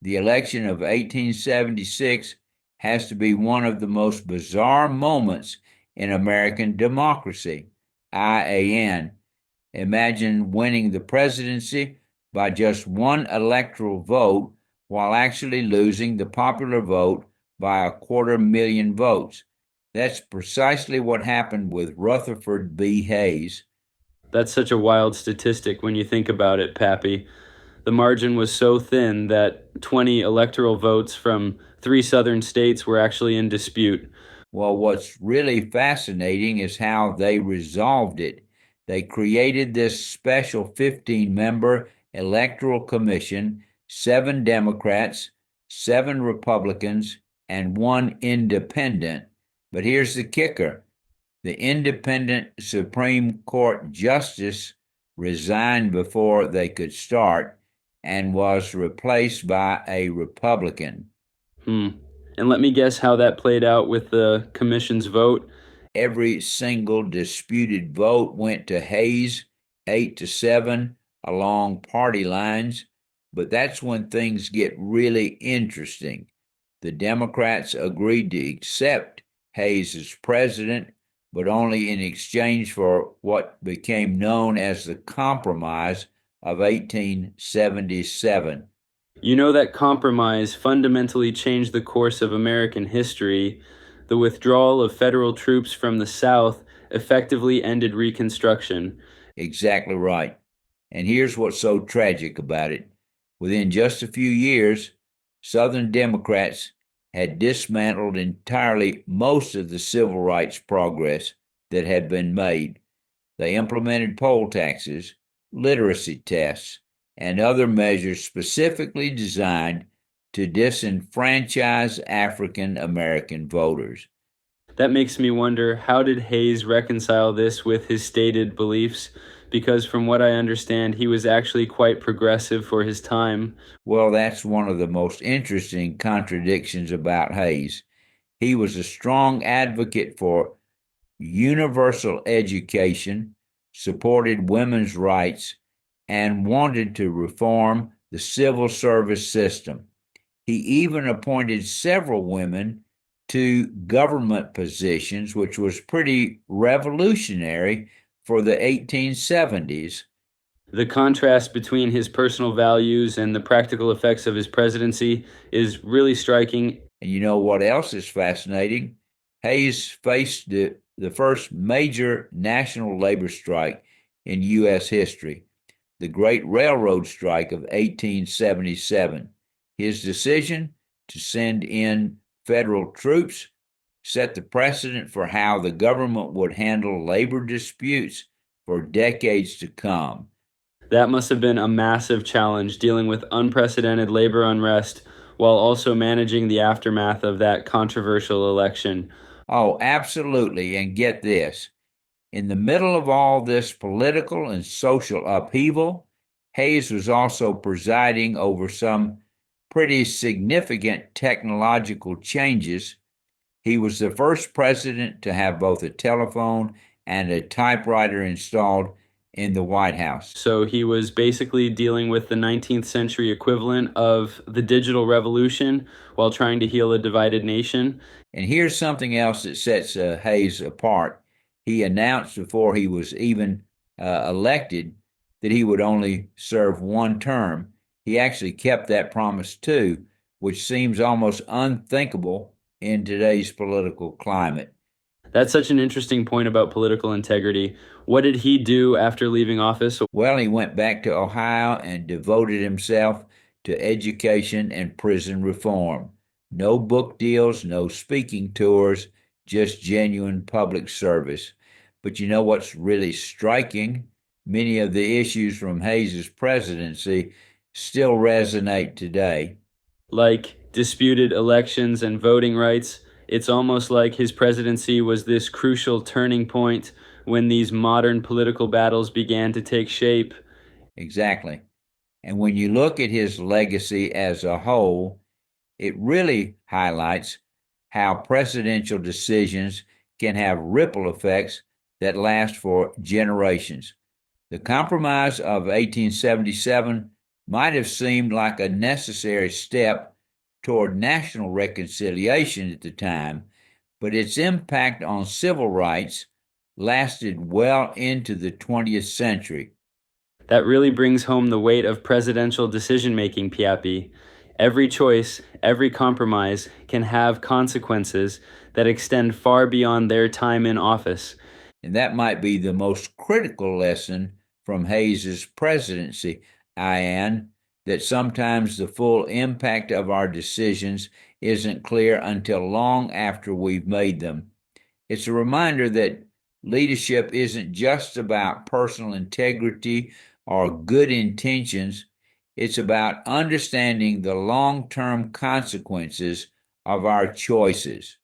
The election of 1876 has to be one of the most bizarre moments in American democracy. IAN. Imagine winning the presidency by just one electoral vote while actually losing the popular vote by 250,000 votes. That's precisely what happened with Rutherford B Hayes. That's such a wild statistic when you think about it, Pappy. The margin was so thin that 20 electoral votes from three southern states were actually in dispute. Well, what's really fascinating is how they resolved it. They created this special 15-member Electoral Commission, 7 Democrats, 7 Republicans, and 1 independent. But here's the kicker: the independent Supreme Court justice resigned before they could start and was replaced by a Republican. Hmm. And let me guess how that played out with the commission's vote. Every single disputed vote went to Hayes, 8-7, along party lines. But that's when things get really interesting. The Democrats agreed to accept Hayes as president, but only in exchange for what became known as the Compromise of 1877. You know that compromise fundamentally changed the course of American history. The withdrawal of federal troops from the South effectively ended Reconstruction. Exactly right. And here's what's so tragic about it. Within just a few years, Southern Democrats had dismantled entirely most of the civil rights progress that had been made. They implemented poll taxes, literacy tests, and other measures specifically designed to disenfranchise African American voters. That makes me wonder, how did Hayes reconcile this with his stated beliefs? Because from what I understand, he was actually quite progressive for his time. Well, that's one of the most interesting contradictions about Hayes. He was a strong advocate for universal education, supported women's rights, and wanted to reform the civil service system. He even appointed several women to government positions, which was pretty revolutionary for the 1870s. The contrast between his personal values and the practical effects of his presidency is really striking. And you know what else is fascinating? Hayes faced the first major national labor strike in U.S. history, the Great Railroad Strike of 1877. His decision to send in federal troops set the precedent for how the government would handle labor disputes for decades to come. That must have been a massive challenge, dealing with unprecedented labor unrest while also managing the aftermath of that controversial election. Oh, absolutely. And get this: in the middle of all this political and social upheaval, Hayes was also presiding over some pretty significant technological changes. He was the first president to have both a telephone and a typewriter installed in the White House. So he was basically dealing with the 19th century equivalent of the digital revolution while trying to heal a divided nation. And here's something else that sets Hayes apart. He announced before he was even elected that he would only serve one term. He actually kept that promise too, which seems almost unthinkable in today's political climate. That's such an interesting point about political integrity. What did he do after leaving office? Well, he went back to Ohio and devoted himself to education and prison reform. No book deals, no speaking tours, just genuine public service. But you know what's really striking? Many of the issues from Hayes's presidency still resonate today. Like disputed elections and voting rights. It's almost like his presidency was this crucial turning point when these modern political battles began to take shape. Exactly. And when you look at his legacy as a whole, it really highlights how presidential decisions can have ripple effects that last for generations. The Compromise of 1877 might have seemed like a necessary step toward national reconciliation at the time, but its impact on civil rights lasted well into the 20th century. That really brings home the weight of presidential decision making, PAPPY. Every choice, every compromise can have consequences that extend far beyond their time in office. And that might be the most critical lesson from Hayes's presidency, Ian, that sometimes the full impact of our decisions isn't clear until long after we've made them. It's a reminder that leadership isn't just about personal integrity or good intentions. It's about understanding the long-term consequences of our choices.